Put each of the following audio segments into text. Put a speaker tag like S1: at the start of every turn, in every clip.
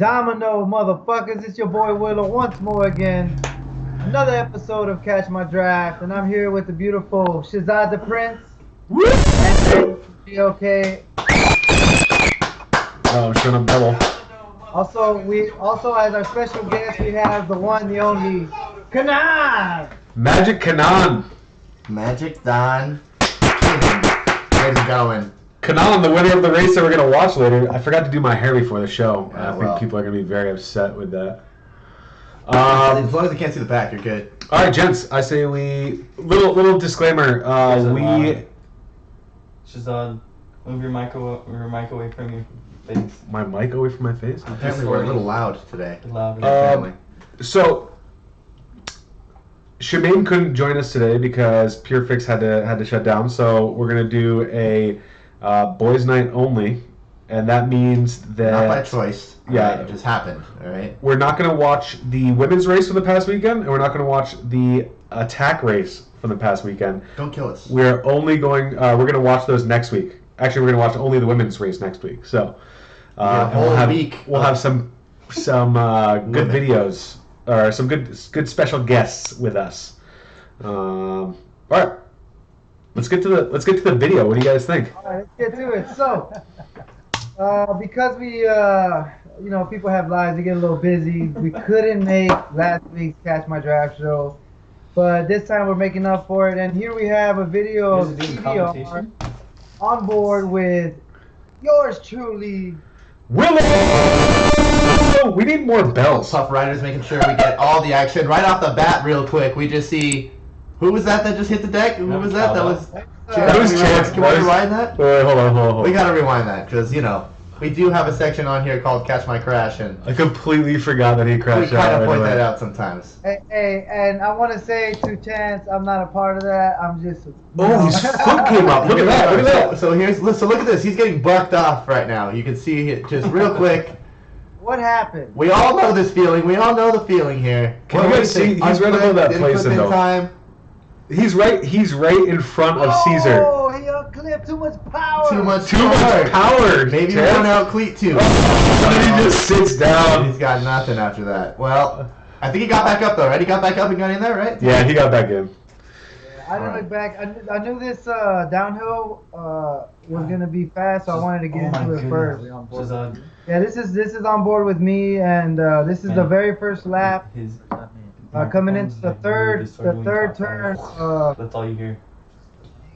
S1: Domino, motherfuckers, it's your boy Willo once more again. Another episode of Catch My Draft, and I'm here with the beautiful Shezad the Prince and GOK.
S2: Oh, I'm showing up double.
S1: Also as our special guest we have the one, the only Kanan.
S2: Magic Kanan.
S3: Magic Don. Where's it going?
S2: Kanan, the winner of the race that we're going to watch later. I forgot to do my hair before the show.
S3: Yeah,
S2: I think people are going to be very upset with that.
S3: As long as you can't see the back, you're good.
S2: All right, gents. I say we... Little disclaimer.
S4: Shezad, move your mic away from your face.
S2: My mic away from my face?
S3: Apparently we're a little loud today.
S4: Louder.
S2: So, Shemaine couldn't join us today because Pure Fix had to shut down. So we're going to do a boys' night only. And that means that...
S3: Not by choice.
S2: Yeah.
S3: Right? It just happened, alright?
S2: We're not going to watch the women's race from the past weekend, and we're not going to watch the attack race from the past weekend.
S3: Don't kill us.
S2: We're only going. We're going to watch those next week. Actually, we're going to watch only the women's race next week. So,
S3: a whole week.
S2: We'll have some good videos or some good special guests with us. All right, let's get to the video. What do you guys think?
S1: All right, let's get to it. So, because we, people have lives, they get a little busy. We couldn't make last week's Catch My Draft show, but this time we're making up for it. And here we have a video of TVR on board with yours truly,
S2: Willo. We need more bells.
S3: Tough Riders making sure we get all the action right off the bat real quick. We just see... Who was that just hit the deck? Who was that? That was...
S2: That was Chance.
S3: Can we rewind that?
S2: Wait, hold on.
S3: We gotta rewind that, because, we do have a section on here called Catch My Crash, and
S2: I completely forgot that he crashed
S3: we kind of point
S2: right
S3: that
S2: away.
S3: out sometimes.
S1: Hey, and I want to say to Chance, I'm not a part of that. I'm just...
S2: Oh, his foot came up. Look at that.
S3: So look at this. He's getting barked off right now. You can see it just real quick.
S1: What happened?
S3: We all know this feeling. We all know the feeling here.
S2: Can you guys see? He's right above that place in
S3: time.
S2: He's right in front of Caesar.
S1: Oh, he unclipped. Too much power.
S3: Too much
S2: power.
S3: Maybe
S2: Chance.
S3: one out cleat too.
S2: He just sits down.
S3: He's got nothing after that. Well, I think he got back up though, right? He got back up and got in there, right?
S2: Yeah, he got back in.
S1: I didn't look back. I knew this downhill was gonna be fast, so I wanted to get into it first.
S4: Shezad,
S1: Yeah, this is on board with me, and this is the very first lap. Coming into the third turn.
S4: That's all you hear.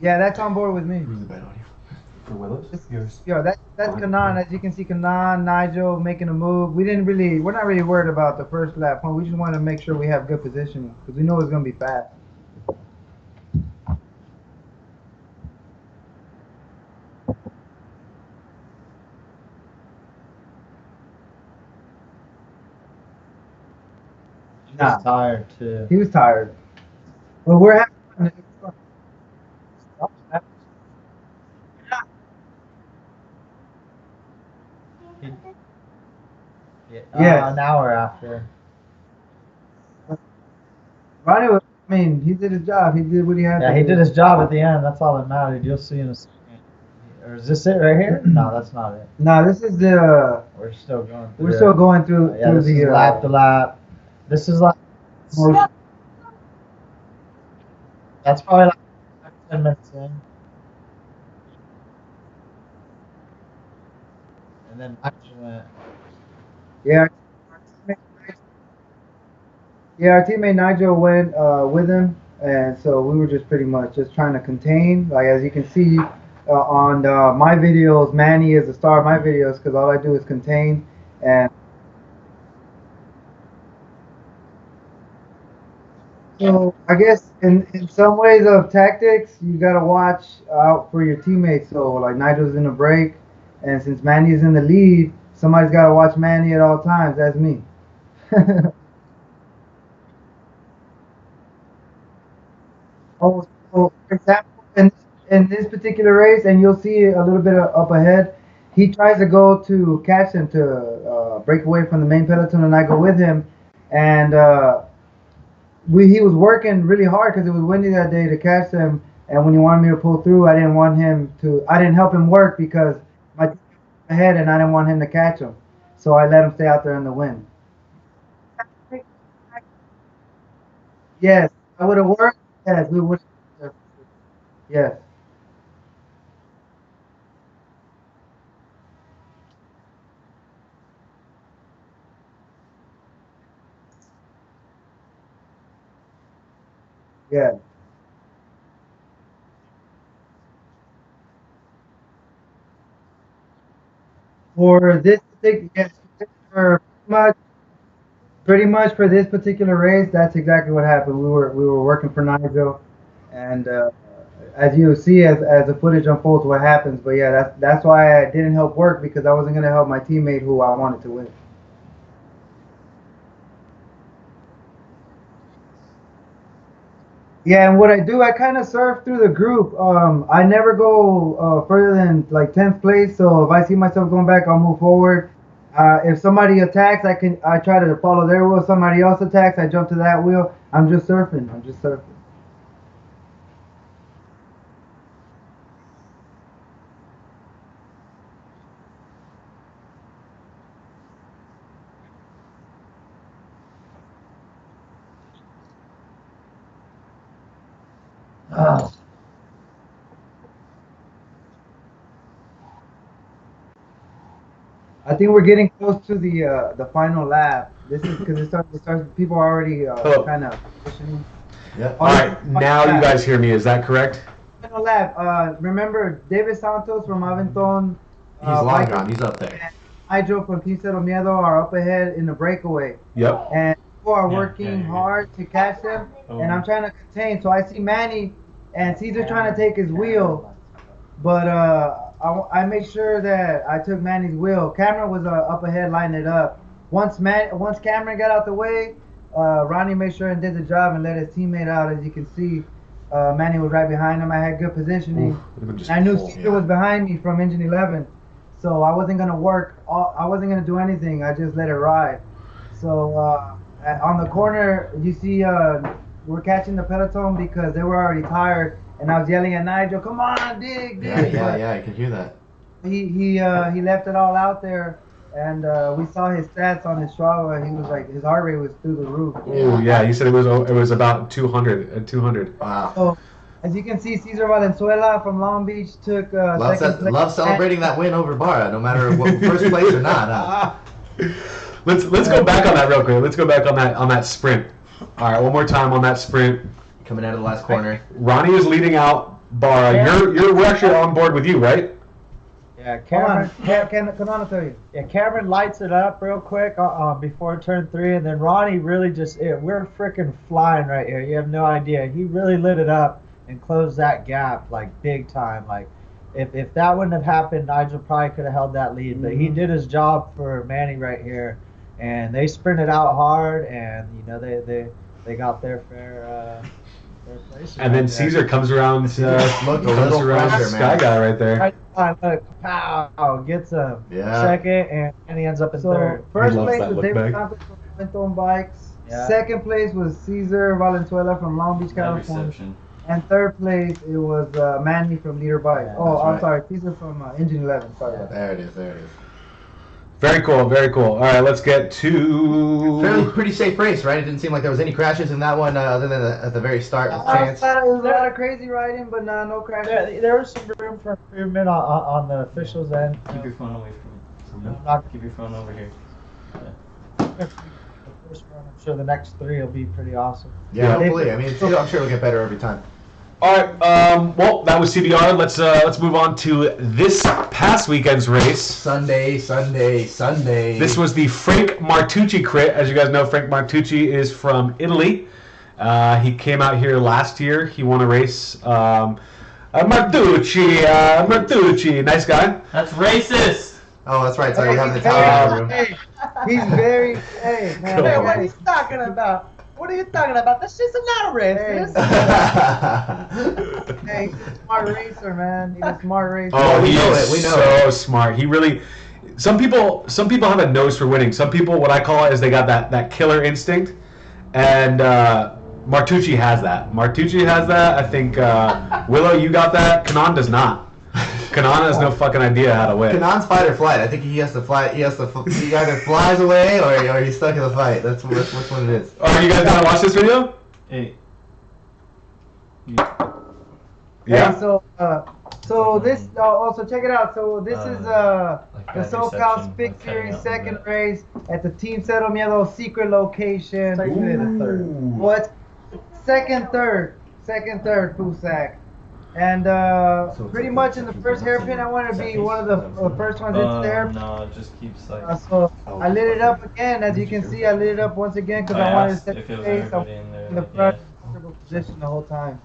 S1: Yeah, that's on board with me.
S3: Who's the bet on you?
S4: For Willows? Yours.
S1: Yo, that's Kanan. As you can see, Kanan, Nigel making a move. We're not really worried about the first lap point. We just want to make sure we have good positioning because we know it's gonna be fast.
S5: He was tired too.
S1: He was tired. Well, we're having
S5: Yeah, an hour after.
S1: Ronnie. He did his job. He did what he had to do.
S5: Yeah, he did his job at the end. That's all that mattered. You'll see in a second. Or is this it right here? No, that's not it.
S1: No, this is the.
S5: We're still going through.
S1: We're still going through.
S5: Yeah, this is lap to lap. This is like. That's probably like 10 minutes in. And then Nigel went.
S1: Yeah. Yeah, our teammate Nigel went with him, and so we were just pretty much just trying to contain. Like as you can see on my videos, Manny is the star of my videos because all I do is contain. And so I guess in some ways of tactics, you gotta watch out for your teammates. So like Nigel's in the break, and since Manny's in the lead, somebody's gotta watch Manny at all times. That's me. Oh, so for example, in this particular race, and you'll see a little bit up ahead, he tries to go to catch him to break away from the main peloton, and I go with him, and he was working really hard because it was windy that day to catch him, and when he wanted me to pull through, I didn't help him work because my team was ahead and I didn't want him to catch him. So I let him stay out there in the wind. Yes, I would have worked. Yes, we would. Yes, yes. For this particular, yes, for pretty much for this particular race, that's exactly what happened. We were working for Nigel, and as you see as the footage unfolds, what happens. But yeah, that's why I didn't help work because I wasn't gonna help my teammate who I wanted to win. Yeah, and what I do, I kind of surf through the group. I never go further than like 10th place. So if I see myself going back, I'll move forward. If somebody attacks, I try to follow their wheel. Somebody else attacks, I jump to that wheel. I'm just surfing. I'm just surfing.
S5: Oh,
S1: I think we're getting close to the final lap. This is because it starts. People are already
S2: Hello.
S1: kind of positioning.
S3: Yep.
S2: All right, now you guys hear me. Is that correct?
S1: Final lap. Remember David Santos from Aventon.
S3: He's long
S1: Michael
S3: gone. He's up there.
S1: and Nigel from Team Cero Miedo are up ahead in the breakaway.
S2: Yep.
S1: And people are
S4: Yeah,
S1: working
S4: yeah,
S1: hard to catch them,
S4: Oh.
S1: and I'm trying to contain. So I see Manny and Caesar trying to take his wheel, but I made sure that I took Manny's wheel. Cameron was up ahead lining it up. Once Cameron got out the way, Ronnie made sure and did the job and let his teammate out. As you can see, Manny was right behind him. I had good positioning.
S2: Oof, just
S1: I knew
S2: full.
S1: Caesar was behind me from engine 11, so I wasn't gonna work. I wasn't gonna do anything. I just let it ride. So on the corner, you see, we're catching the peloton because they were already tired, and I was yelling at Nigel, "Come on, dig, dig!"
S3: Yeah. I can hear that.
S1: He left it all out there, and we saw his stats on his Strava. He was like, his heart rate was through the roof.
S2: Oh yeah, he said it was about 200 at 200.
S3: Wow.
S1: So as you can see, Cesar Valenzuela from Long Beach took second place.
S3: Love celebrating that win over Barra, no matter what first place or not. Huh?
S2: Let's go back on that real quick. Let's go back on that sprint. All right, one more time on that sprint.
S3: Coming out of the last corner.
S2: Ronnie is leading out Barra.
S5: Yeah.
S2: We're actually on board with you, right?
S5: yeah,
S1: Come
S5: Cameron.
S1: on, come on, I'll tell you.
S5: Yeah, Cameron lights it up real quick before turn 3, and then Ronnie really we're freaking flying right here. You have no idea. He really lit it up and closed that gap like big time. Like if that wouldn't have happened, Nigel probably could have held that lead. But he did his job for Manny right here, and they sprinted out hard, and they got their fair place.
S2: And then Caesar comes around,
S3: looked a little pressure,
S2: Sky
S3: man.
S2: Guy right there.
S5: Right on, look, pow, gets him
S3: Yeah.
S5: second, and he ends up in
S1: So
S5: third.
S1: first
S2: loves
S1: place
S2: that
S1: was
S2: look
S1: David
S2: back.
S1: Santos from Aventon Bikes.
S5: Yeah.
S1: Second place was Cesar Valenzuela from Long Beach,
S4: Bad
S1: California.
S4: reception.
S1: And third place, it was Manny from Leader Bike.
S5: Yeah,
S1: oh,
S3: that's
S1: I'm
S3: right.
S1: sorry, Cesar from Engine 11. Sorry about that.
S3: There it is. There it is.
S2: Very cool, very cool. All right, let's get to.
S3: Fairly pretty safe race, right? It didn't seem like there was any crashes in that one, other than at the very start with Chance.
S1: It was a lot of crazy riding, but no crash.
S5: There was some room for improvement on the officials' end.
S4: Keep your phone away from it.
S5: I'm not
S4: Keep your phone over here.
S5: the first one. I'm sure the next 3 will be pretty awesome.
S3: Yeah, hopefully. I mean, I'm sure it'll get better every time.
S2: All right. Well, that was CBR. Let's move on to this past weekend's race.
S3: Sunday.
S2: This was the Frank Martucci crit. As you guys know, Frank Martucci is from Italy. He came out here last year. He won a race. Martucci, nice guy.
S4: That's racist.
S3: Oh, that's right. So you have the
S1: Hey,
S3: Italian room.
S1: hey, he's very. Hey, man.
S2: Cool.
S5: Hey, what are you talking about? What are you talking about? This is not racist.
S1: Hey, he's a smart racer, man. He's a smart racer.
S2: Oh,
S3: we
S2: he
S3: know
S2: is
S3: it, we know
S2: so smart. He really. Some people have a nose for winning. Some people, what I call it, is they got that killer instinct, and Martucci has that. I think Willo, you got that. Kanan does not. Kanan has no fucking idea how to win.
S3: Kanan's fight or flight. I think he has to fly. He either flies away or he's stuck in the fight. That's which one it is.
S2: Are you guys gonna watch this video?
S4: Hey.
S2: Yeah.
S1: Hey, so this also check it out. So this is the SoCal Spig Series second race at the Team Cero Miedo secret location.
S5: Technically the third.
S1: What's second, third, Fusak. And pretty much in the first hairpin, I wanted to be one of the first ones into the hairpin.
S4: No, it just keeps like.
S1: So I lit it up again. As you can see, I lit it up once again because I wanted to set
S4: if
S1: the
S4: it was
S1: pace. I
S4: everybody in there.
S1: in the
S4: like,
S1: front
S4: yeah.
S1: circle position the whole time.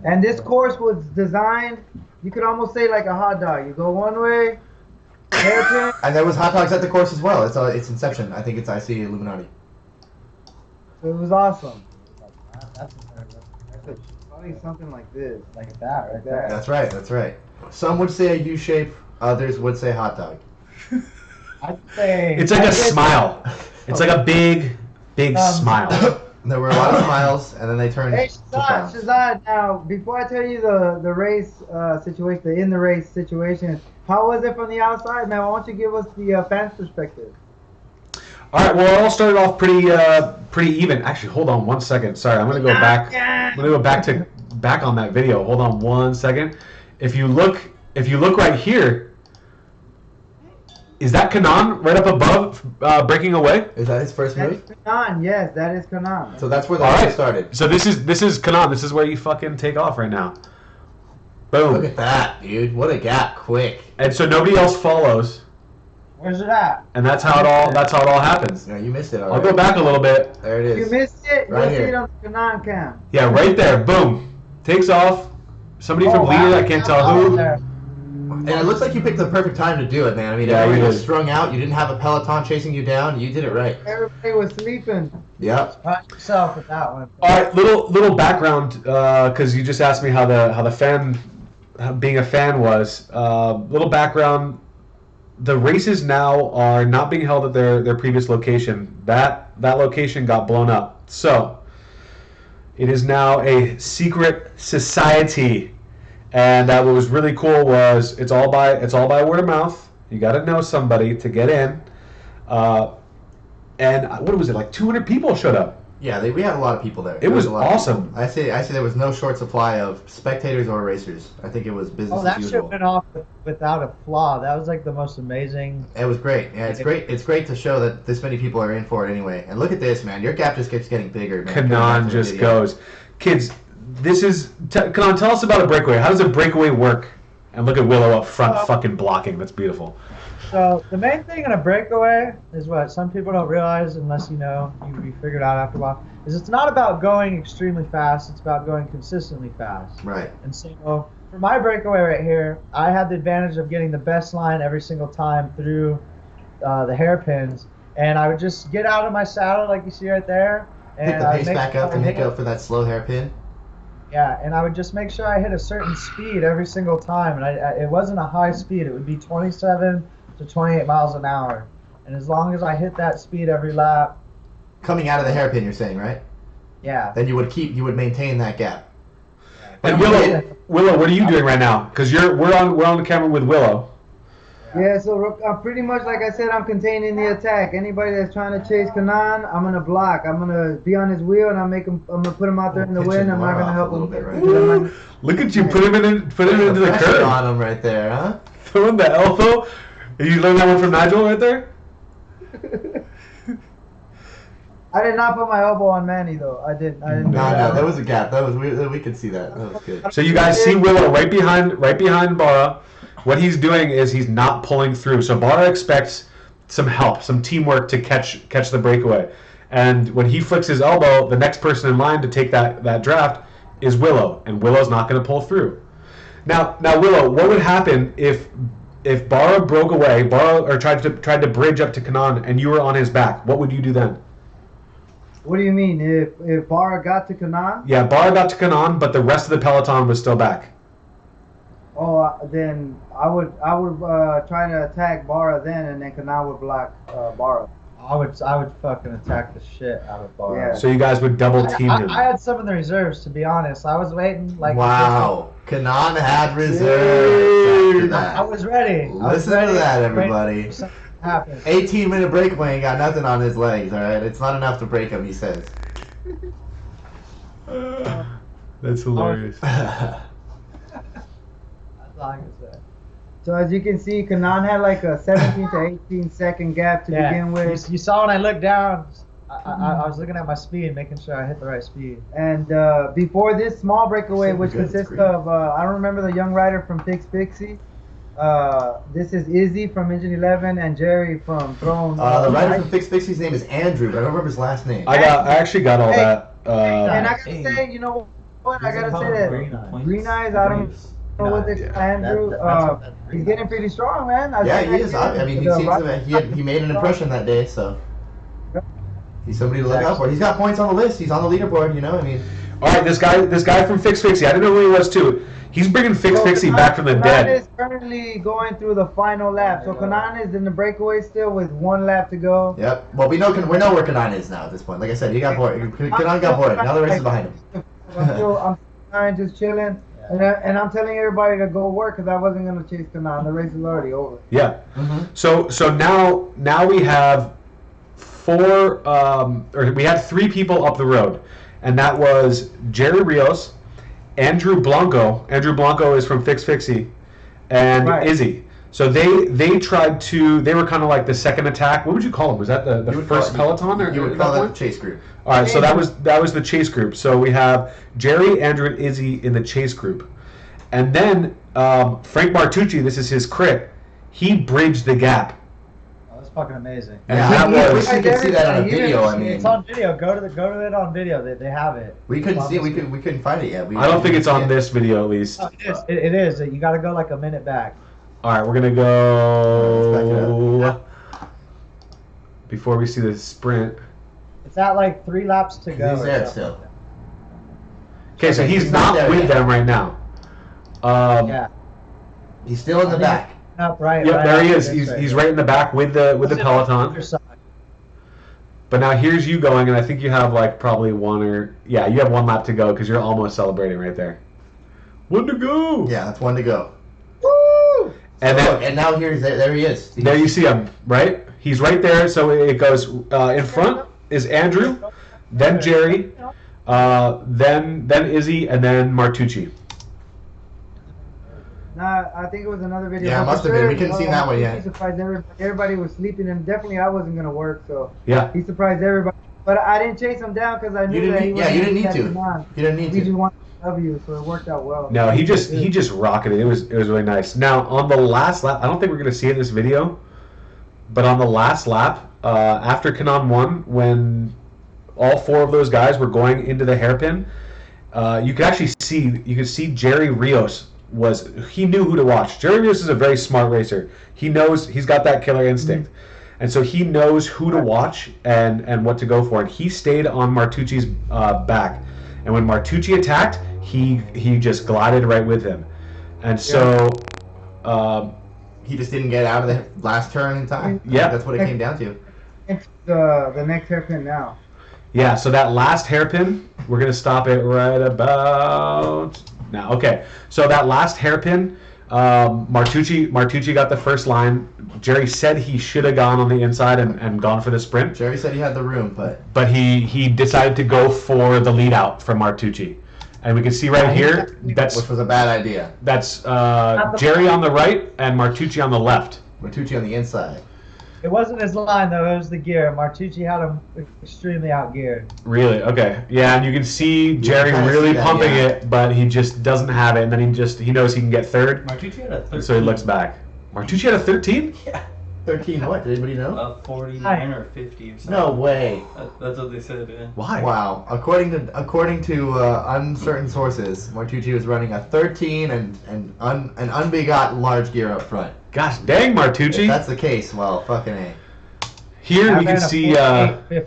S1: And this course was designed, you could almost say like a hot dog. You go one way, hairpin.
S3: And there was hot dogs at the course as well. It's Inception. I think it's IC Illuminati.
S1: It was awesome. That's probably something like this.
S5: Like that right there.
S3: That's right. That's right. Some would say a U shape. Others would say hot dog.
S5: I'd say
S2: It's like a smile. It's like a big smile.
S3: There were a lot of smiles, and then they turned
S1: Hey,
S3: to frowns.
S1: Shezad, now, before I tell you the race situation, the in-the-race situation, how was it from the outside, man? Why don't you give us the fans' perspective?
S2: All right. Well, it all started off pretty even. Actually, hold on one second. Sorry, I'm gonna go back. I'm gonna go back on that video. Hold on one second. If you look right here, is that Kanan right up above breaking away?
S3: Is that his first
S1: That
S3: move?
S1: is Kanan, yes, that is Kanan.
S3: So that's where the
S2: All
S3: race
S2: right.
S3: started.
S2: So this is Kanan. This is where you fucking take off right now. Boom.
S3: Look at that, dude. What a gap, quick.
S2: And so nobody else follows,
S5: Where's it at?
S2: and that's how it all happens.
S3: No, you missed it
S2: I'll
S3: already.
S2: go back a little bit.
S3: There it
S1: You
S3: is.
S1: missed it,
S3: Right
S1: you'll see
S3: here.
S1: it on the Kanan cam.
S2: Yeah, right there. Boom. Takes off. Somebody from leader, I can't tell who.
S5: There.
S3: And it looks like you picked the perfect time to do it, man. I mean,
S2: Yeah,
S3: everybody
S2: you
S3: was
S2: did.
S3: strung out. You didn't have a peloton chasing you down. You did it right.
S1: Everybody was sleeping.
S3: Yep.
S5: Surprise yourself with that one.
S2: All right, little background, because you just asked me how the fan, being a fan was. Little background. The races now are not being held at their previous location. That location got blown up. So it is now a secret society. And what was really cool was it's all by word of mouth. You got to know somebody to get in. And what was it, like 200 people showed up?
S3: Yeah, we had a lot of people there.
S2: It
S3: There
S2: was
S3: a lot of
S2: awesome.
S3: people. I say there was no short supply of spectators or racers. I think it was business
S5: Oh, that
S3: as
S5: shit
S3: usual.
S5: went off without a flaw. That was like the most amazing.
S3: It was great. Yeah, it's great. It's great to show that this many people are in for it anyway. And look at this, man. Your gap just keeps getting bigger, man.
S2: Kanan just goes. Kids, Kanan, tell us about a breakaway. How does a breakaway work? And look at Willo up front fucking blocking. That's beautiful.
S5: So the main thing in a breakaway is what some people don't realize unless you figure it out after a while, is it's not about going extremely fast, it's about going consistently fast.
S3: Right.
S5: And so for my breakaway right here, I had the advantage of getting the best line every single time through the hairpins, and I would just get out of my saddle like you see right there,
S3: Pick
S5: and
S3: the
S5: I
S3: pace back up to make up for that slow hairpin.
S5: Yeah, and I would just make sure I hit a certain speed every single time, and it wasn't a high speed. It would be 27 to 28 miles an hour, and as long as I hit that speed every lap,
S3: Coming out of the hairpin, you're saying, right?
S5: yeah.
S3: Then you would maintain that gap.
S2: And Willo, what are you doing right now? Because we're on the camera with Willo.
S1: Yeah, so pretty much like I said, I'm containing the attack. Anybody that's trying to chase Kanan, I'm gonna block. I'm gonna be on his wheel and I'm gonna put him out there in the
S3: Pitch
S1: wind.
S3: him
S1: I'm not
S3: more
S1: gonna
S3: off
S1: help
S3: a little
S1: him.
S3: bit right
S1: I'm not-
S2: Look at you, put him into the
S3: Pressure
S2: curve.
S3: on him right there, huh?
S2: Throwing the elbow. You learned that one from Nigel right there?
S1: I did not put my elbow on Manny though. I didn't.
S3: No, there was a gap. That was we could see that. That was good.
S2: So you guys see Willo right behind Barra. What he's doing is he's not pulling through. So Barra expects some help, some teamwork to catch the breakaway. And when he flicks his elbow, the next person in line to take that draft is Willo, and Willow's not going to pull through. Now Willo, what would happen if Barra broke away, or tried to bridge up to Kanan, and you were on his back? What would you do then?
S1: What do you mean? If Barra got to Kanan?
S2: Yeah, Barra got to Kanan, but the rest of the peloton was still back.
S1: Oh, then I would try to attack Barra then, and then Kanan would block Barra.
S5: I would fucking attack the shit out of Barr.
S1: Yeah.
S2: So you guys would double team him.
S5: I had some in the reserves, to be honest. I was waiting like.
S3: Wow. Kanan had reserves after that.
S5: I was ready.
S3: Listen to that, everybody. 18-minute breakaway ain't got nothing on his legs, alright? It's not enough to break him, he says.
S2: That's hilarious.
S5: That's all I can say.
S1: So as you can see, Kanan had like a 17 to 18 second gap to begin with.
S5: You saw when I looked down, I was looking at my speed, making sure I hit the right speed.
S1: And before this small breakaway,
S3: Super
S1: which
S3: good
S1: consists
S3: screen.
S1: of, I don't remember the young rider from Fix Pixie. This is Izzy from Engine 11 and Jerry from Throne.
S3: The rider from Fix Pixie's name is Andrew, but I don't remember his last name.
S2: I actually got all that.
S1: And I gotta say, you know what? I gotta say that Green Eyes, I don't know what this Andrew. He's getting pretty strong, man.
S3: Yeah, he is. I mean, he seems to he made an impression that day, so he's somebody to look out for. He's got points on the list. He's on the leaderboard. You know, I mean.
S2: All right, this guy from Fix Fixie. I didn't know who he was too. He's bringing Fix Fixie back from the
S1: Kanan
S2: dead.
S1: is currently going through the final lap. So Kanan is in the breakaway still with 1 lap to go.
S3: Yep. Well, we know where Kanan is now at this point. Like I said, he got bored. Kanan got bored. Now the race is behind him.
S1: I'm fine, just chilling. And I'm telling everybody to go work because I wasn't going to chase Kanan. The race is already over.
S2: Yeah.
S3: Mm-hmm.
S2: So now we have we had 3 people up the road, and that was Jerry Rios, Andrew Blanco. Andrew Blanco is from Fix Fixie, and
S1: Right.
S2: Izzy. So they were kind of like the second attack. What would you call them? Was that the first peloton? Or
S3: You would call that the chase group.
S2: All right, so that was the chase group. So we have Jerry, Andrew, and Izzy in the chase group, and then Frank Martucci. This is his crit. He bridged the gap,
S5: Oh, that's fucking amazing.
S2: and
S3: Yeah,
S2: that
S3: I
S2: was
S3: wish we could see that on a video. I mean,
S5: It's on video. Go to it on video. They have it.
S3: we couldn't see it. We couldn't find it yet.
S2: I don't think it's on this video at least.
S5: Oh, it is. You got to go like a minute back.
S2: All right, we're gonna go before we see the sprint.
S5: It's at like 3 laps to go.
S3: He's
S5: or
S3: there
S5: something.
S3: still.
S2: Okay, so he's
S3: He's not
S2: not
S3: there
S2: with
S3: yet.
S2: them right now.
S5: Yeah.
S3: He's still in the back.
S5: Up right.
S2: Yep,
S5: right
S2: there he
S5: after
S2: is.
S5: this
S2: He's right in the back with the peloton.
S5: Other side.
S2: But now here's you going, and I think you have like probably you have 1 lap to go because you're almost celebrating right there. 1 to go.
S3: Yeah, that's 1 to go.
S1: Woo!
S2: And
S3: So
S2: then
S3: look, and now there he is.
S2: there you see him, right? He's right there. So it goes in front is Andrew, then Jerry, then Izzy, and then Martucci.
S1: Nah, I think it was another video.
S3: Yeah, it
S1: But
S3: must have been. We couldn't see that one yet.
S1: He surprised everybody was sleeping, and definitely I wasn't gonna work, so
S2: Yeah.
S1: he surprised everybody. But I didn't chase him down because I knew
S3: You
S1: that he
S3: didn't.
S1: was.
S3: Yeah, you didn't need to.
S1: catching on.
S3: You didn't need
S1: He just
S3: to.
S1: wanted to W, so it worked out well.
S2: No, he just rocketed. It was really nice. Now on the last lap, I don't think we're gonna see it in this video, but on the last lap, after Kanan won, when all 4 of those guys were going into the hairpin, you could actually see Jerry Rios he knew who to watch. Jerry Rios is a very smart racer. He knows he's got that killer instinct. And so he knows who to watch and what to go for. And he stayed on Martucci's back. And when Martucci attacked, he just glided right with him. And so
S3: He just didn't get out of the last turn in time.
S2: Yeah.
S3: That's what it came down to.
S1: The next hairpin now.
S2: yeah, so that last hairpin, we're gonna stop it right about now. Okay, so that last hairpin, Martucci got the first line. Jerry said he should have gone on the inside and gone for the sprint,
S3: Jerry said he had the room,
S2: but he decided to go for the lead out from Martucci. And we can see right here,
S3: which was a bad idea.
S2: that's Jerry on the right and Martucci on the left.
S3: Martucci on the inside.
S5: It wasn't his line though. It was the gear. Martucci had him extremely outgeared.
S2: Really? Okay. Yeah, and you can see Jerry
S3: kinda
S2: really
S3: see that,
S2: pumping
S3: yeah.
S2: it, but he just doesn't have it, and then he knows he can get third,
S4: Martucci had a 13.
S2: so he looks back. Martucci had a 13?
S3: 13 what? Did anybody know?
S4: 49 or 50 or something.
S3: No way.
S4: That's what they said, yeah.
S2: Why?
S3: Wow. According to uncertain sources, Martucci was running a 13 and an unbegotten large gear up front.
S2: Gosh dang,
S3: If
S2: Martucci.
S3: that's the case, well, fucking A.
S2: Here
S5: I
S2: we can
S5: ran a
S2: see.
S5: 48-50.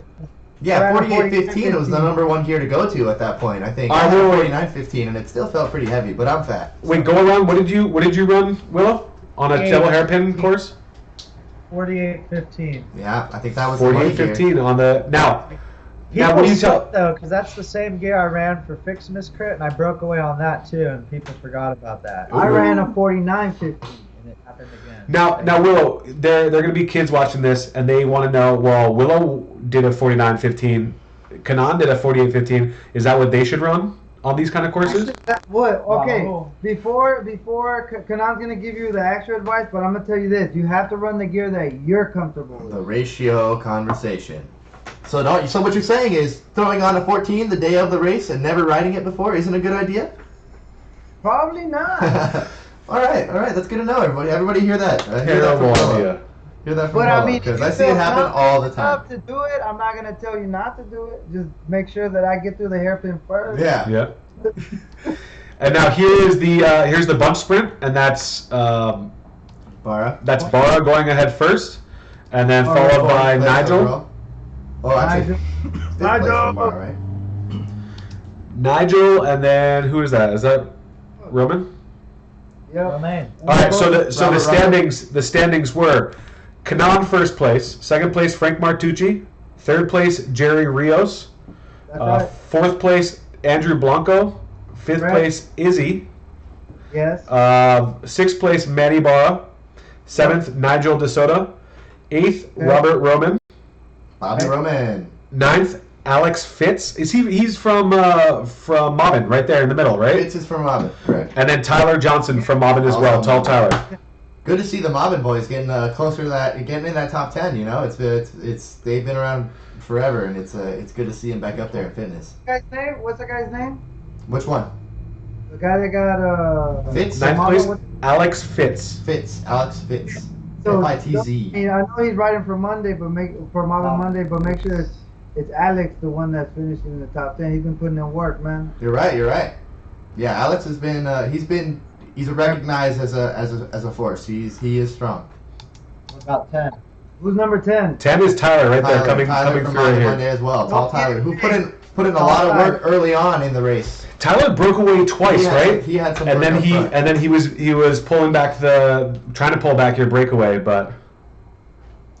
S3: Yeah,
S1: Around
S3: 48.15 was the number 1 gear to go to at that point, I think.
S2: All
S3: I
S2: right,
S3: had
S2: wait.
S3: 49.15 and it still felt pretty heavy, but I'm fat.
S2: Wait, go around. What did you run, Willow? On a double hairpin course?
S5: 48-15.
S3: Yeah, I think that was the money gear.
S2: 48-15 on the now. Now,
S5: People
S2: what do you
S5: suck,
S2: tell?
S5: though, because that's the same gear I ran for Fix Miscrit, and I broke away on that too, and people forgot about that.
S1: I ran a 49-50, and it happened again.
S2: Now, Willow, they're going to be kids watching this, and they want to know. Well, Willow did a 49-15. Kanan did a 48-15. Is that what they should run on these kind of courses?
S1: What? Okay.
S5: Wow.
S1: Before Kanan's gonna give you the extra advice, but I'm gonna tell you this: you have to run the gear that you're comfortable with.
S3: The ratio conversation. So what you're saying is throwing on a 14 the day of the race and never riding it before isn't a good idea?
S1: Probably not.
S3: all right, that's good to know, everybody. Everybody hear that? Hear that from
S2: Terrible
S3: Willow.
S2: idea.
S3: Hear that from
S1: But I
S3: Willow,
S1: mean,
S3: because
S1: if
S3: I
S1: you
S3: see it
S1: feel
S3: happen all the
S1: enough
S3: time.
S1: to do it, I'm not gonna tell you not to do it. Just make sure that I get through the hairpin first.
S3: Yeah.
S2: Yeah. And now here's the bunch sprint, and that's
S3: Bara.
S2: Bara going ahead first, and then
S1: Alright,
S2: followed by
S3: Fourth place
S2: Nigel.
S3: overall. Oh, actually, fifth place
S1: Nigel.
S3: for Bara, right?
S2: Nigel, and then who is that? Is that Roman?
S1: Yep.
S5: Romain.
S2: All right. So the
S3: Robert.
S2: standings were Kanan first place, second place Frank Martucci, third place Jerry Rios,
S1: That's right.
S2: fourth place Andrew Blanco, fifth
S1: Right.
S2: place Izzy,
S1: Yes.
S2: sixth place Manny Barra, seventh Nigel DeSoto, eighth
S1: Okay.
S2: Robert Roman,
S3: Bobby
S1: Right.
S3: Roman.
S2: ninth Alex Fitz. He's from Mobbin, right there in the middle, right?
S3: Fitz is from Mobbin, correct.
S2: And then Tyler Johnson from Mobbin as well.
S3: Also
S2: Tall
S3: Mobbin.
S2: Tyler.
S3: Good to see the Mobbin boys getting closer to that, getting in that top 10. You know, it's they've been around forever, and it's good to see them back up there in fitness.
S1: Guy's name? What's the guy's name?
S3: Which one?
S1: The guy that got
S3: Fitz.
S2: Ninth
S1: Mobbin
S2: place
S1: with-
S2: Alex Fitz.
S3: Fitz. Alex Fitz.
S1: So,
S3: FITZ.
S1: I mean, I know he's riding for Monday, but make sure it's Alex, the one that's finishing in the top 10. He's been putting in work, man.
S3: You're right. Yeah, Alex has been he's recognized as a force. He is strong.
S5: What about 10?
S1: Who's number 10?
S2: 10 is Tyler right there
S3: Tyler
S2: coming
S3: from
S2: through right
S3: Monday
S2: here.
S3: as well. Tall
S1: Okay.
S3: Tyler, who put in a lot of work early on in the race.
S2: Tyler broke away twice, right?
S3: He had some
S2: And
S3: work
S2: then
S3: up front.
S2: he was trying to pull back your breakaway, but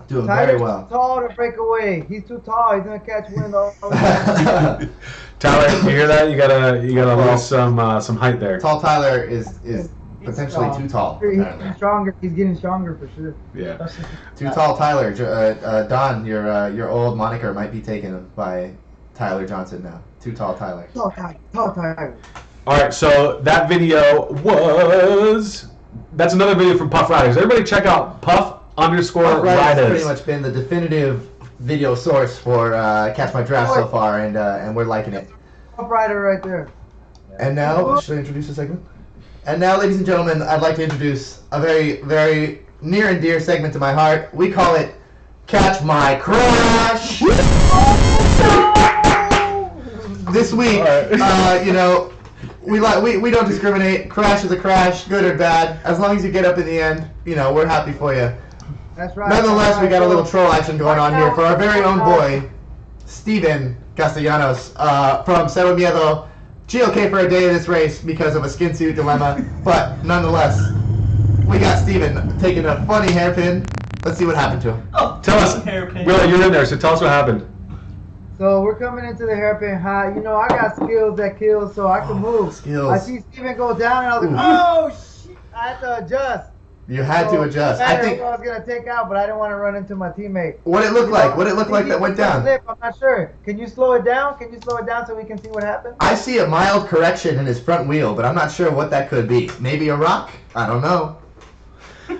S3: doing very
S1: Tyler's
S3: well.
S1: too tall to break away. He's too tall. He's gonna catch wind all the time.
S2: Tyler, you hear that? You gotta lose some height there.
S3: Tall Tyler is potentially
S5: strong.
S3: too tall.
S1: He's
S3: apparently.
S1: getting stronger. He's getting stronger for sure.
S2: Yeah.
S3: Too tall Tyler. Don, your old moniker might be taken by Tyler Johnson now. Too tall Tyler.
S1: Tall Tiger.
S2: All right, so that video that's another video from Puff Riders. Everybody check out Puff _Riders.
S3: Right, it's pretty much been the definitive video source for Catch My Draft so far, and we're liking it.
S1: Top rider right there.
S3: And now, should I introduce the segment? And now, ladies and gentlemen, I'd like to introduce a very, very near and dear segment to my heart. We call it Catch My Crush. This week, you know, we don't discriminate. Crash is a crash, good or bad. As long as you get up in the end, you know, we're happy for you.
S1: That's right.
S3: Nonetheless, we got a
S1: So,
S3: little troll action going on here for our very own boy, Steven Castellanos, from Cero Miedo. GOK for a day of this race because of a skin suit dilemma, but nonetheless, we got Steven taking a funny hairpin. Let's see what happened to him.
S4: Oh,
S2: Tell us,
S4: hairpin.
S2: Willow, you're in there, so tell us what happened.
S1: So we're coming into the hairpin high. You know, I got skills that kill, so I can move.
S3: skills.
S1: I see Steven go down, and I was like,
S3: Ooh.
S1: oh shit! I had to adjust.
S3: You had
S1: So,
S3: to adjust.
S1: I
S3: I think
S1: was gonna take out, but I didn't want to run into my teammate.
S3: what it looked like. What it looked like that went down.
S1: Slip, I'm not sure. Can you slow it down? Can you slow it down so we can see what happened?
S3: I see a mild correction in his front wheel, but I'm not sure what that could be. Maybe a rock? I don't know.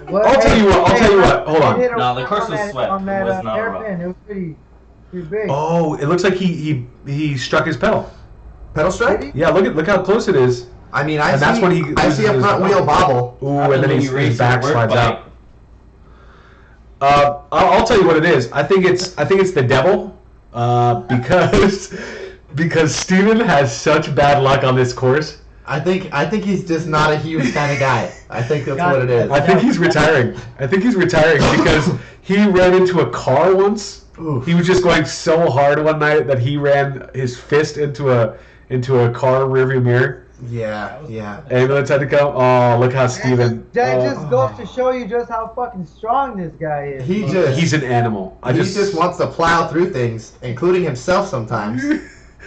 S1: What?
S2: I'll tell you what, hold
S1: it
S2: on.
S1: hit a
S4: No, the
S1: rock
S4: course
S1: on
S4: was
S1: that-
S4: swept.
S1: On that
S4: It was not a rock.
S1: hairpin. It was pretty big.
S2: Oh, it looks like he struck his pedal.
S3: Pedal strike?
S2: Yeah, look how close it is.
S3: I mean,
S2: And that's when he
S3: I see a
S2: loses
S3: front
S2: his
S3: wheel bobble.
S2: Ooh, and then
S4: When
S2: his
S4: you race
S2: back
S4: your
S2: slides
S4: work
S2: out. I'll tell you what it is. I think it's the devil, because Steven has such bad luck on this course.
S3: I think he's just not a huge kind of guy. I think that's what it is.
S2: I think he's retiring. Because he ran into a car once.
S3: Oof.
S2: He was just going so hard one night that he ran his fist into a car rearview mirror.
S3: Yeah, yeah.
S2: Ambulance had to come. Oh, look how Steven.
S1: That just goes to show you just how fucking strong this guy is.
S3: He
S1: bro.
S3: just
S2: He's an animal.
S3: he just wants to plow through things, including himself sometimes.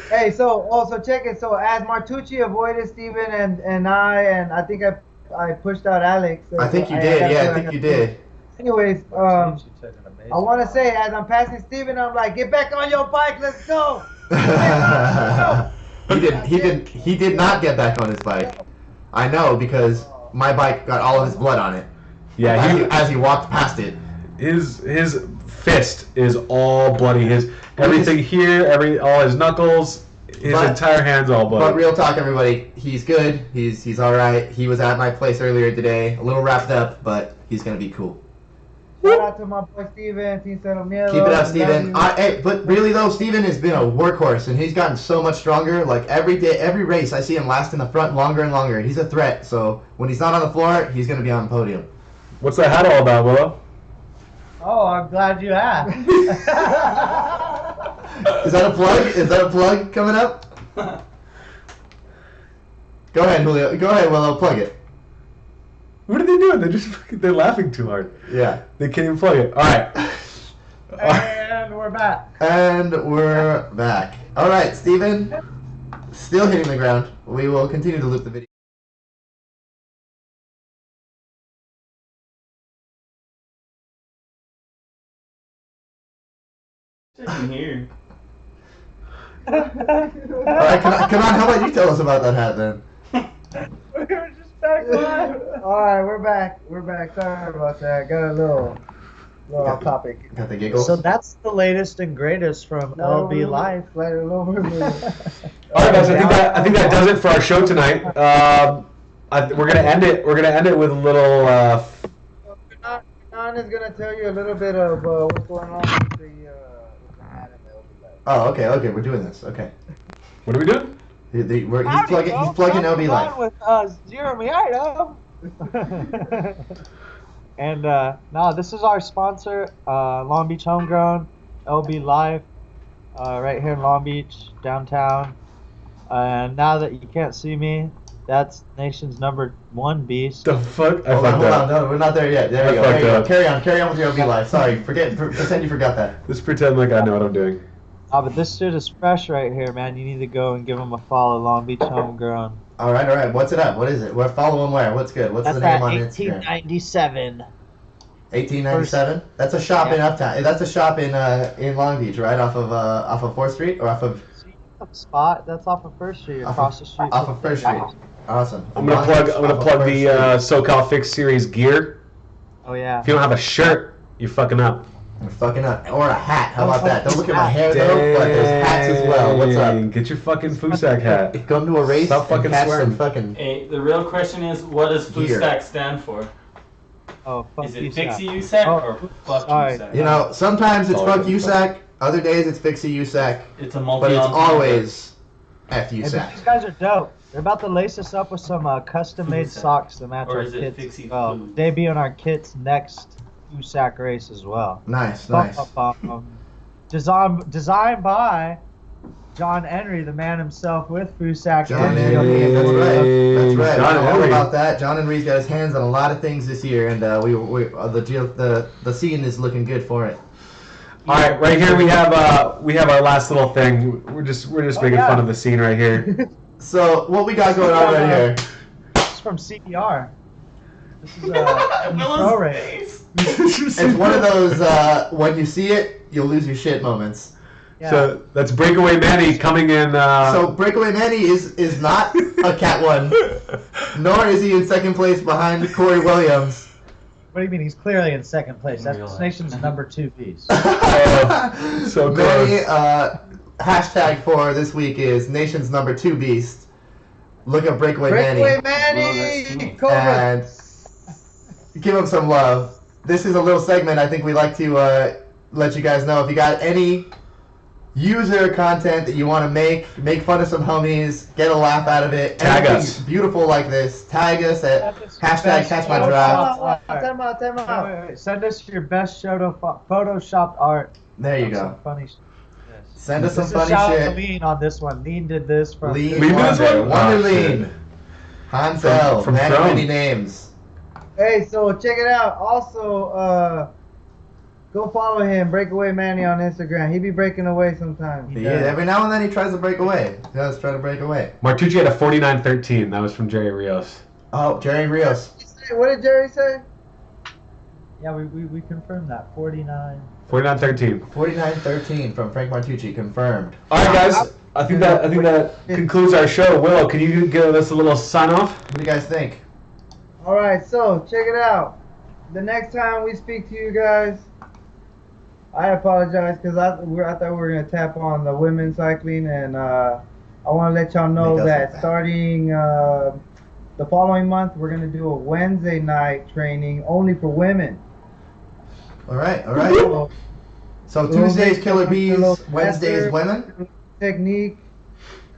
S1: Hey, so check it. So as Martucci avoided Steven and I think I pushed out Alex.
S3: I think you did. Yeah, I think you did.
S1: Anyways,
S5: She took an amazing
S1: I want to
S5: ride.
S1: say as I'm passing Steven, I'm like, get back on your bike, let's go.
S3: He did not get back on his bike. I know because my bike got all of his blood on it.
S2: Yeah,
S3: As he walked past it.
S2: his fist is all bloody. His everything here, all his knuckles, his
S3: But-
S2: entire hand's all
S3: But
S2: bloody.
S3: real talk, everybody, he's good. He's all right. He was at my place earlier today, a little wrapped up, but he's gonna be cool.
S1: Shout out to my boy Steven, Team Cero Miedo.
S3: Keep it up,
S1: Love
S3: Steven.
S1: you.
S3: Hey, but really though, Steven has been a workhorse, and he's gotten so much stronger. Like every day, every race, I see him last in the front longer and longer. He's a threat. So when he's not on the floor, he's gonna be on the podium.
S2: What's that hat all about, Willow?
S5: Oh, I'm glad you asked.
S3: Is that a plug? Is that a plug coming up? Go ahead, Julio. Go ahead, Willow. Plug it.
S2: What are they doing? They're laughing too hard.
S3: Yeah.
S2: They can't even plug it. All right.
S5: And we're back.
S3: And we're back. All right, Steven. Still hitting the ground. We will continue to loop the video.
S4: Sitting here.
S3: All right, come on. How about you tell us about that hat then?
S5: We were just back live.
S1: All right, we're back. We're back. Sorry about that. Got a little off topic.
S3: Got the giggles.
S5: So that's the latest and greatest from LB Life.
S1: Slide it over.
S2: All right, guys. I think that does it for our show tonight. We're gonna end it. We're gonna end it with a little.
S1: John is gonna tell you a little bit of what's going on with the hat and the LB Life.
S3: Oh, okay. We're doing this. Okay.
S2: What are we doing?
S3: He's plugging LB Life.
S5: with Jeremy Item. And no, this is our sponsor, Long Beach Homegrown, LB Life, right here in Long Beach, downtown. And now that you can't see me, that's nation's #1 beast.
S2: The fuck? I
S3: Hold on,
S2: fucked
S3: hold
S2: up.
S3: on. No, we're not there yet. There
S2: I
S3: you go.
S2: fucked
S3: There you go.
S2: up.
S3: Carry on with your LB Life. Sorry, pretend you forgot that.
S2: Let's pretend like I know what I'm doing.
S5: But this shit is fresh right here, man. You need to go and give them a follow, Long Beach Homegrown.
S3: All right. What's it up? What is it? Where follow him where? What's good? What's
S5: That's
S3: the name
S5: at
S3: on Instagram?
S5: 1897.
S3: 1897. That's a shop in Uptown. That's a shop in Long Beach, right off of 4th Street or off of
S5: Spot, that's off of First Street, across the street.
S3: off of 1st Street. Awesome.
S2: I'm gonna plug the SoCal Fix Series gear.
S5: Oh yeah.
S2: If you don't have a shirt, you're fucking up.
S3: You're fucking up. Or a hat. How about that? Don't look at my hair though, but there's hats as well. What's
S2: Dang,
S3: up?
S2: Get your fucking Fusak hat.
S3: Come to a race
S2: Stop fucking
S3: and catch
S2: swearing.
S3: some fucking.
S4: Hey, the real question is, what does
S3: Gear.
S4: FUSAC stand for?
S5: Oh, fuck
S4: Is
S5: you,
S4: it Fixie
S5: Sam.
S4: USAC
S5: Oh,
S4: or Fuck
S5: sorry.
S4: USAC?
S3: You know, sometimes it's
S2: Oh,
S3: fuck
S2: yeah.
S3: USAC, other days it's fixie USAC,
S4: It's a
S3: but
S4: multi.
S3: it's always F
S5: Hey, but these
S3: USAC.
S5: guys are dope. They're about to lace us up with some custom-made
S4: Fusak.
S5: socks to match
S4: Or
S5: our
S4: is it
S5: kits.
S4: Fixie
S5: Well,
S4: Food?
S5: debut on our kits next USAC race as well.
S3: Nice.
S5: Designed by John Henry, the man himself with Fusak.
S3: John
S5: and
S3: Henry,
S5: GLK.
S3: that's right. That's right.
S2: John
S3: We know all
S2: Henry.
S3: about that. John Henry's got his hands on a lot of things this year, and the scene is looking good for it.
S2: All right, right here we have our last little thing. We're just making
S5: yeah.
S2: fun of the scene right here.
S3: So what we got going on right here?
S5: This is from CPR. This is a pro race.
S3: It's one of those when you see it, you'll lose your shit moments.
S5: Yeah.
S2: So that's Breakaway Manny coming in.
S3: So Breakaway Manny is not a Cat 1, nor is he in second place behind Corey Williams.
S5: What do you mean? He's clearly in second place.
S4: In real
S5: That's
S4: life.
S5: nation's #2 piece.
S2: So
S3: Manny,
S2: close.
S3: hashtag for this week is nation's #2 beast. Look up Breakaway
S1: Breakaway
S3: Manny
S1: Manny, Cobra.
S3: and give him some love. This is a little segment I think we like to let you guys know if you got any user content that you want to make fun of some homies, get a laugh out of it.
S2: Tag
S3: anything
S2: us.
S3: beautiful like this. Tag us at hashtag catch my
S1: Time
S3: draft.
S1: out.
S5: Wait. Send us your best Photoshopped art.
S3: There you
S5: Some
S3: go.
S5: funny shit.
S3: Send us some
S5: This is
S3: funny
S5: shout out to
S3: shit.
S5: Lean on this one. Lean did this from.
S3: Lean
S2: Lean did this
S3: Wonder.
S2: one?
S3: Wonder
S2: Oh,
S3: Lean.
S2: shit.
S3: Hansel.
S2: From
S3: Many,
S2: Throne.
S3: many names.
S1: Hey, so check it out. Also, go follow him, Breakaway Manny on Instagram. He be breaking away sometimes.
S3: Yeah, every now and then he tries to break away. He does try to break away.
S2: Martucci had a 49-13. That was from Jerry Rios.
S3: Oh, Jerry Rios.
S1: What did Jerry say?
S5: Yeah, we confirmed that. 49.
S2: 49-13.
S3: 49-13 from Frank Martucci, confirmed.
S2: All right, guys. I think that concludes our show. Willow, can you give us a little sign off?
S3: What do you guys think?
S1: All right, so check it out. The next time we speak to you guys, I apologize because I thought we were gonna tap on the women's cycling, and I want to let y'all know
S3: Make us
S1: that
S3: look bad.
S1: starting the following month, we're gonna do a Wednesday night training only for women.
S3: All right.
S1: So,
S3: So
S1: Little
S3: Tuesdays
S1: bit-
S3: Killer Bees,
S1: little
S3: Wednesdays
S1: faster.
S3: Women.
S1: technique.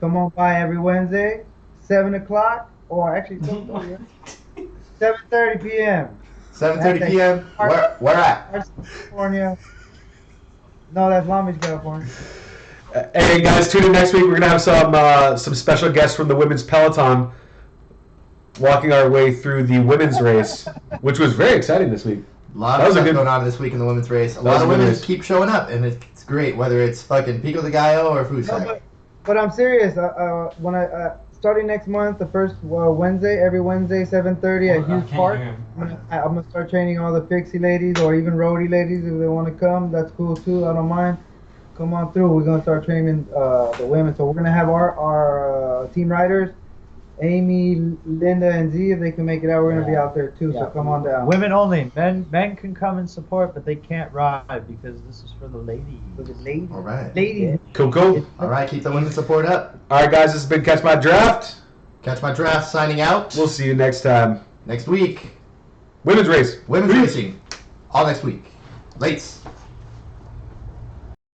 S1: Come on by every Wednesday, 7 o'clock, or actually 7:30 p.m.
S3: 7:30 p.m. Where at?
S1: California. No, that's Long Beach, California.
S2: Hey guys, tune in next week. We're gonna have some special guests from the women's peloton walking our way through the women's race, which was very exciting this week.
S3: A lot
S2: That
S3: of
S2: was a
S3: stuff
S2: good-
S3: going on this week in the women's race. A
S2: was
S3: lot
S2: a
S3: of
S2: good
S3: women
S2: race.
S3: keep showing up, and it's great. Whether it's fucking Pico de Gallo or
S1: No,
S3: Fusak.
S1: but I'm serious. When I starting next month, the first Wednesday, every Wednesday, 7:30 at
S4: I
S1: Hughes
S4: can't
S1: Park.
S4: hear him.
S1: I'm gonna start training all the pixie ladies or even roadie ladies if they want to come. That's cool too. I don't mind. Come on through. We're gonna start training the women. So we're gonna have our team riders, Amy, Linda, and Z. If they can make it out, we're gonna be out there too. So
S5: Yeah.
S1: come on down.
S5: Women only. Men can come and support, but they can't ride because this is for the ladies.
S1: For the ladies.
S3: All right.
S1: Ladies.
S2: Cool.
S3: All right. Keep the women support up.
S2: All right, guys, this has been Catch My Draft.
S3: Catch My Draft signing out.
S2: We'll see you next time.
S3: Next week,
S2: Women's race.
S3: women's
S2: Peace.
S3: racing. All next week. Lates.